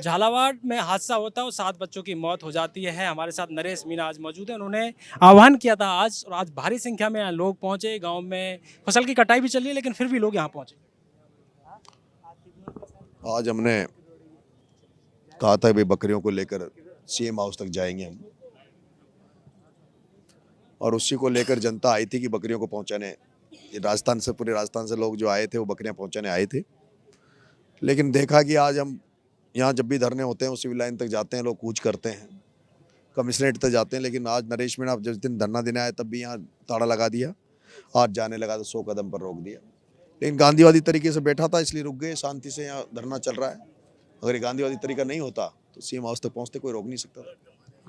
झालावाड़ में हादसा होता है और 7 बच्चों की मौत हो जाती है। हमारे साथ नरेश मीणा आज मौजूद है। उन्होंने आह्वान किया था आज और आज भारी संख्या में यहाँ लोग पहुंचे। गांव में फसल की कटाई भी चल रही है लेकिन फिर भी लोग यहाँ पहुंचे। आज हमने कहा था भाई बकरियों को लेकर सीएम हाउस तक जाएंगे हम, और उसी को लेकर जनता आई थी कि बकरियों को पहुंचाने, ये राजस्थान से, पूरे राजस्थान से लोग जो आए थे वो बकरियां पहुंचाने आए थे। लेकिन देखा कि आज हम यहाँ जब भी धरने होते हैं, सिविल लाइन तक जाते हैं, लोग कूच करते हैं, कमिश्नरेट तक जाते हैं, लेकिन आज नरेश मीणा जिस दिन धरना देने आए तब भी यहाँ ताला लगा दिया। आज जाने लगा तो 100 कदम पर रोक दिया। लेकिन गांधीवादी तरीके से बैठा था इसलिए रुक गए, शांति से यहाँ धरना चल रहा है। अगर ये गांधीवादी तरीका नहीं होता तो सीएम हाउस तक पहुँचते कोई रोक नहीं सकता।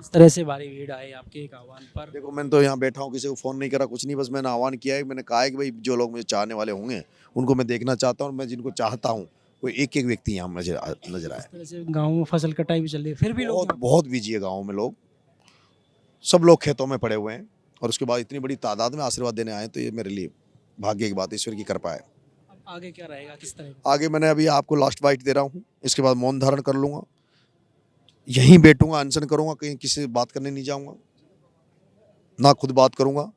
इस तरह से भारी भीड़ आई आपके एक आह्वान पर। देखो, मैंने तो यहाँ बैठा हूँ, किसी को फ़ोन नहीं करा, कुछ नहीं, बस मैंने आह्वान किया है। मैंने कहा है कि भाई जो लोग मुझे चाहने वाले होंगे उनको मैं देखना चाहता हूँ, और मैं जिनको चाहता हूँ वो एक एक व्यक्ति यहाँ नजर आए। इस तरह से गाँव में फसल कटाई भी चल रही है फिर भी लोग बहुत बहुत बिजी है गाँव में लोग, सब लोग खेतों में पड़े हुए हैं, और उसके बाद इतनी बड़ी तादाद में आशीर्वाद देने आए, तो ये मेरे लिए भाग्य की बात है, ईश्वर की कृपा है। अब आगे क्या रहेगा, किस तरह? आगे मैंने अभी आपको लास्ट बाइट दे रहा हूँ, इसके बाद मौन धारण कर लूँगा, यहीं बैठूंगा, अनशन करूँगा, कहीं किसी से बात करने नहीं जाऊँगा, ना खुद बात करूँगा।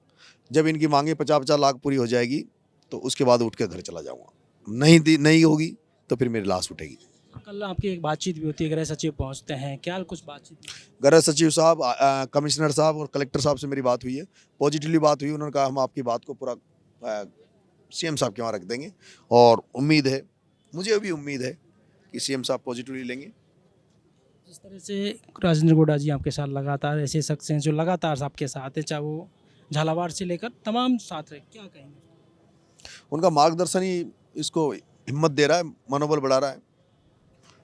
जब इनकी मांगे 50-50 लाख पूरी हो जाएगी तो उसके बाद उठ के घर चला जाऊँगा। नहीं होगी तो फिर मेरी लाश उठेगी। कल आपकी एक बातचीत भी होती है, गृह सचिव पहुंचते हैं, क्या कुछ बातचीत? गृह सचिव साहब, कमिश्नर साहब और कलेक्टर साहब से मेरी बात हुई है, पॉजिटिवली बात हुई। उन्होंने कहा हम आपकी बात को पूरा सीएम साहब के वहाँ रख देंगे, और उम्मीद है, मुझे भी उम्मीद है कि सीएम साहब पॉजिटिवली लेंगे। जिस तरह से राजेंद्र गोड़ा जी आपके साथ लगातार, ऐसे शख्स हैं जो लगातार आपके साथ है, चाहे वो झालावाड़ से लेकर तमाम साथ रहे, क्या कहेंगे? उनका मार्गदर्शन ही इसको हिम्मत दे रहा है, मनोबल बढ़ा रहा है।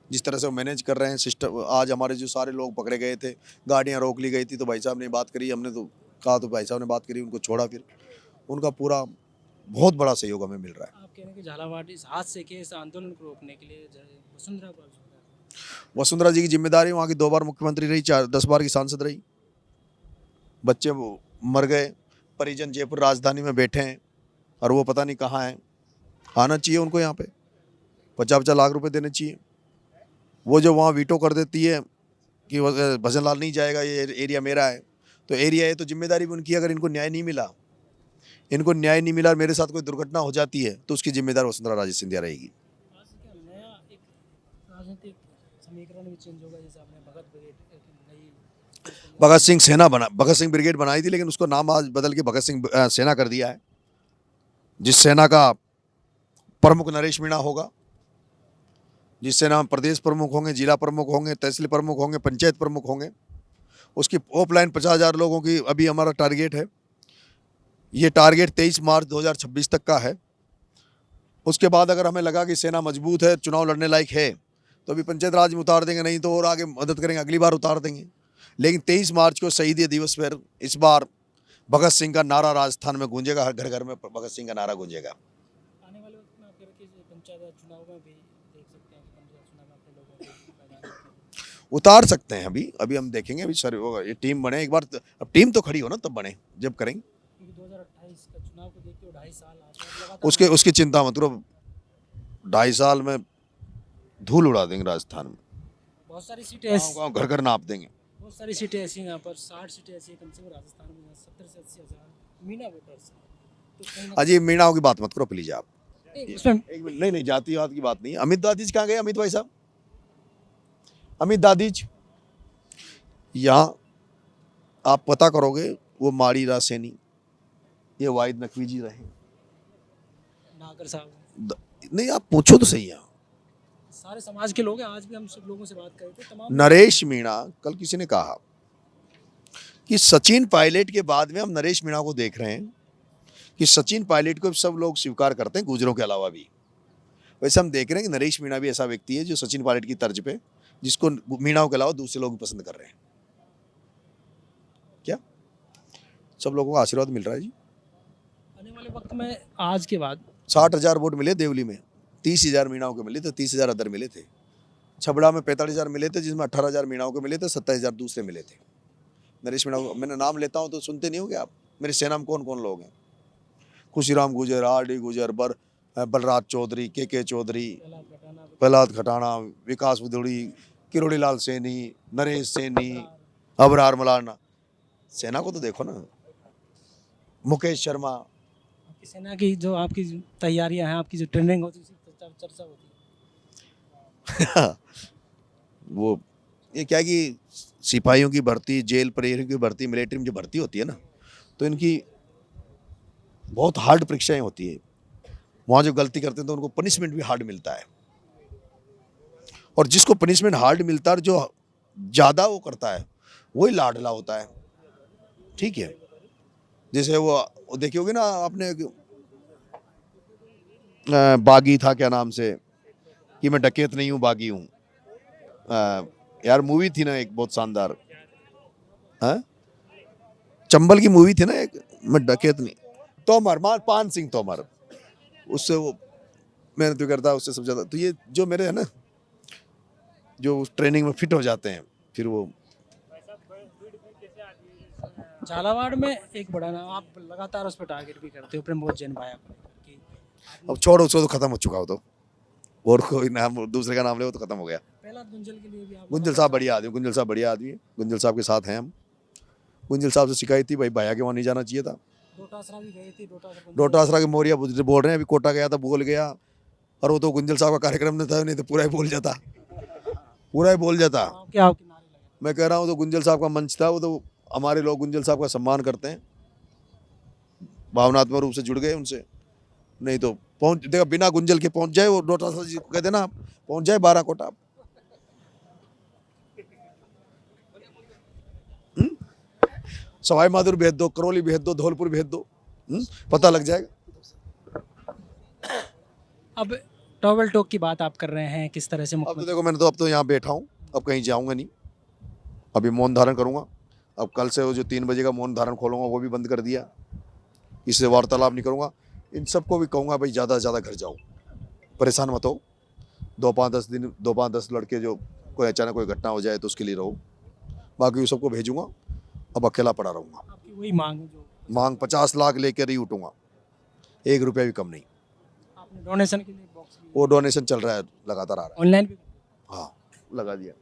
जिस तरह से वो मैनेज कर रहे हैं सिस्टम। आज हमारे जो सारे लोग पकड़े गए थे, गाड़ियां रोक ली गई थी, तो भाई साहब ने बात करी, हमने तो कहा, तो भाई साहब ने बात करी, उनको छोड़ा, फिर उनका पूरा बहुत बड़ा सहयोग हमें मिल रहा है। आप कह रहे हैं कि झालावाड़ इस हादसे के, इस आंदोलन को रोकने के लिए वसुंधरा को, वसुंधरा जी की जिम्मेदारी, वहाँ की 2 बार मुख्यमंत्री रही, 10 बार की सांसद रही, बच्चे वो मर गए, परिजन जयपुर राजधानी में बैठे हैं और वो पता नहीं कहाँ हैं। आना चाहिए उनको, यहाँ पे 50-50 लाख रुपए देने चाहिए। वो जो वहाँ वीटो कर देती है कि भजन लाल नहीं जाएगा, ये एरिया मेरा है, तो एरिया है तो जिम्मेदारी भी उनकी। अगर इनको न्याय नहीं मिला, और मेरे साथ कोई दुर्घटना हो जाती है तो उसकी जिम्मेदार वसुंधरा राजे सिंधिया रहेगी। नया एक राजनीतिक समीकरण भी चेंज होगा, जैसे आपने भगत सिंह ब्रिगेड बनाई थी, लेकिन उसको नाम आज बदल के भगत सिंह सेना कर दिया है। जिस सेना का प्रमुख नरेश मीणा होगा, जिस सेना में प्रदेश प्रमुख होंगे, जिला प्रमुख होंगे, तहसील प्रमुख होंगे, पंचायत प्रमुख होंगे, उसकी ऑफलाइन 50,000 लोगों की अभी हमारा टारगेट है। ये टारगेट 23 मार्च 2026 तक का है। उसके बाद अगर हमें लगा कि सेना मजबूत है, चुनाव लड़ने लायक है, तो अभी पंचायत राज में उतार देंगे, नहीं तो और आगे मदद करेंगे, अगली बार उतार देंगे। लेकिन 23 मार्च को शहीदी दिवस पर इस बार भगत सिंह का नारा राजस्थान में गूंजेगा, हर घर घर में भगत सिंह का नारा गूंजेगा। आने वाले वक्त में आप कह रहे हैं कि पंचायत चुनाव में भी देख सकते हैं कि पंचायत चुनाव में अपने लोगों को उतार सकते हैं। अभी हम देखेंगे, अभी सर ये टीम बने एक बार, अब टीम तो खड़ी हो ना, तब बने जब करेंगे। 2028 का चुनाव को देखते हुए 2.5 साल उसकी चिंता मत करो, 2.5 साल में धूल उड़ा देंगे राजस्थान में। बहुत सारी सीटें गाँव घर घर नाप देंगे। बहुत सारी सीटें ऐसी हैं यहाँ पर, 60 सीटें ऐसी कम से कम राजस्थान में, 70 से 80 हज़ार मीणा वोटर्स हैं। अजी मीणाओं की बात मत करो प्लीज आप। उसमें नहीं, जातिवाद की बात नहीं। अमित दादीज कहाँ गए? अमित भाई साहब, अमित दादीज यहाँ आप पता करोगे, वो माड़ी रासैनी, ये वाहिद नकवी जी रहे, नागर साहब, नहीं आप पूछो तो सही। यहाँ सारे समाज के लोग हैं। आज भी हम सब लोगों से बात कर रहे थे, तमाम नरेश मीणा, कल किसी ने कहा कि सचिन पायलट के बाद में हम नरेश मीणा को देख रहे हैं कि सचिन पायलट को सब लोग स्वीकार करते हैं, गुजरों के अलावा भी। वैसे हम देख रहे हैं कि नरेश मीणा भी ऐसा व्यक्ति है जो सचिन पायलट की तर्ज पे, जिसको मीणाओं के अलावा दूसरे लोग भी पसंद कर रहे हैं। क्या सब लोगों का आशीर्वाद मिल रहा है जी। आने वाले वक्त में आज के बाद 60,000 वोट मिले देवली में, 30,000 मीणाओं के मिले थे, 30,000 अदर मिले थे। छबड़ा में 45,000 मिले थे, जिसमें 18,000 मीणाओं के मिले थे, 27,000 दूसरे मिले थे। नरेश मीणा, मैंने नाम लेता हूँ तो सुनते नहीं हो क्या आप? मेरी सेना में कौन कौन लोग हैं? खुशीराम गुजर, आर.डी. गुजर, बलराज चौधरी, के चौधरी, प्रहलाद खटाना, विकास भदौड़ी, किरोड़ी लाल सैनी, नरेश सैनी, अबरार मौलाना, सेना को तो देखो ना, मुकेश शर्मा। आपकी सेना की जो आपकी तैयारियां हैं, आपकी जो ट्रेनिंग होती है उसी पर चर्चा होती है। वो ये क्या है कि सिपाहियों की भर्ती, जेल प्रहरियों की भर्ती, मिलिट्री में जो भर्ती होती है ना, तो इनकी बहुत हार्ड परीक्षाएं होती है। वहाँ जो गलती करते हैं तो उनको पनिशमेंट भी हार्ड मिलता है, और जिसको पनिशमेंट हार्ड मिलता है और जो ज़्यादा वो करता है वही लाडला होता है। ठीक है, जैसे वो देखी होगी ना आपने, बागी था क्या नाम से, कि मैं डकैत नहीं हूँ बागी हूँ। यार मूवी थी ना एक बहुत शानदार, हाँ, चंबल की मूवी थी ना एक, मैं डकैत नहीं, तोमर, पान सिंह तोमर, उससे वो मेहनत भी करता है, उससे सब ज्यादा। तो ये जो मेरे है ना, जो उस ट्रेनिंग में फिट हो जाते हैं, फिर वो झालावाड़ में एक बड़ा नाम, आप लगातार उस पर टारगेट भी करते हो, प्रमोद जैन भाया को, कि अब छोड़ो, उसको तो खत्म हो चुका हो, तो और कोई नाम दूसरे का नाम ले वो तो खत्म हो गया। पहला गुंजल के लिए भी आप गुंजल साहब बढ़िया आदमी, गुंजल साहब बढ़िया आदमी है, गुंजल साहब के साथ हैं हम। गुंजल साहब से शिकायत थी भाई भैया के वहाँ नहीं जाना चाहिए था। डोटासरा भी गई थी, डोटासरा के मोरिया बोल रहे हैं, अभी कोटा गया था, बोल गया, और वो तो गुंजल साहब का कार्यक्रम नहीं था, नहीं तो पूरा ही बोल जाता, पूरा ही बोल जाता। क्या आपके नारे लगे। मैं कह रहा हूँ तो गुंजल साहब का मंच था, वो तो हमारे लोग गुंजल साहब का सम्मान करते हैं, भावनात्मक रूप से जुड़ गए उनसे। नहीं तो पहुंच देखा, बिना गुंजल के पहुंच जाए वो, डोटासरा जी को कहते ना, पहुंच जाए 12 कोटा। सवाई माधुर भेज दो, करौली भेज दो, धौलपुर भेज दो, पता लग जाएगा। अब टॉवल टॉक की बात आप कर रहे हैं, किस तरह से अब तो मुख्यमंत्री, देखो, मैंने तो अब तो यहाँ बैठा हूँ, अब कहीं जाऊँगा नहीं, अभी मौन धारण करूँगा। अब कल से वो जो 3 बजे का मौन धारण खोलूँगा वो भी बंद कर दिया, इससे वार्तालाप नहीं करूँगा। इन सबको भी कहूँगा भाई ज़्यादा से ज़्यादा घर जाओ, परेशान मत हो, 2-5-10 दिन, 2-5-10 लड़के जो कोई अचानक कोई घटना हो जाए तो उसके लिए रहो, बाकी सबको भेजूँगा, अब अकेला पड़ा रहूँगा। आपकी वही मांग है जो मांग 50 लाख लेकर ही उठूँगा, 1 रुपया भी कम नहीं। आपने डोनेशन के लिए बॉक्स भी वो डोनेशन चल रहा है, लगातार आ रहा है। ऑनलाइन भी, हाँ, लगा दिया।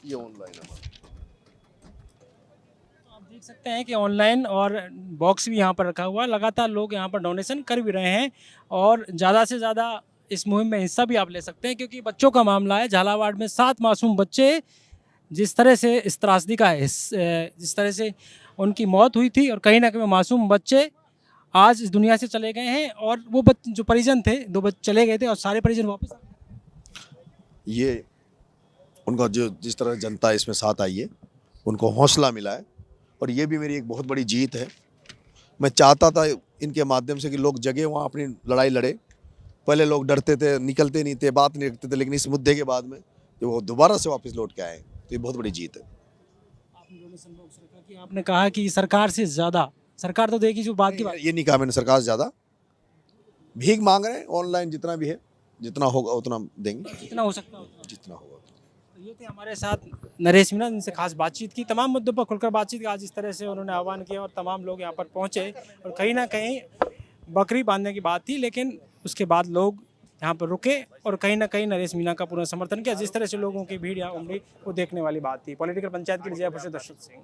ये ऑनलाइन है। आप देख सकते हैं कि ऑनलाइन और बॉक्स भी यहाँ पर रखा हुआ है, लगातार लोग यहाँ पर डोनेशन कर भी रहे हैं, और ज़्यादा से ज़्यादा इस मुहिम में हिस्सा भी आप ले सकते हैं, क्योंकि बच्चों का मामला है। झालावाड़ में 7 मासूम बच्चे जिस तरह से इस त्रासदी का जिस तरह से उनकी मौत हुई थी, और कहीं ना कहीं वो मासूम बच्चे आज इस दुनिया से चले गए हैं, और वो बच्चे जो परिजन थे, 2 बच्चे चले गए थे और सारे परिजन वापस आ गए। ये उनका जो जिस तरह जनता इसमें साथ आई है, उनको हौसला मिला है, और ये भी मेरी एक बहुत बड़ी जीत है। मैं चाहता था इनके माध्यम से कि लोग जगह वहाँ अपनी लड़ाई लड़े। पहले लोग डरते थे, निकलते नहीं थे, बात नहीं रखते थे, लेकिन इस मुद्दे के बाद में जो वो दोबारा से वापस लौट के आए, तो ये बहुत बड़ी जीत है। आपने डोनेशन बॉक्स रखा कि आपने कहा कि सरकार से ज़्यादा, सरकार तो देगी जो बात की बात, ये नहीं कहा मैंने सरकार से ज़्यादा, भीख मांग रहे हैं, ऑनलाइन जितना भी है, जितना होगा उतना देंगे, जितना हो सकता है उतना। जितना होगा। तो ये थे हमारे साथ नरेश मीणा, जिनसे खास बातचीत की, तमाम मुद्दों पर खुलकर बातचीत की। आज इस तरह से उन्होंने आह्वान किया और तमाम लोग यहाँ पर पहुँचे, और कहीं ना कहीं बकरी बांधने की बात थी, लेकिन उसके बाद लोग यहाँ पर रुके और कहीं ना कहीं नरेश मीणा का पूरा समर्थन किया। जिस तरह से लोगों की भीड़ यहाँ उमड़ी, वो देखने वाली बात थी। पॉलिटिकल पंचायत के लिए जयपुर से दर्शक सिंह।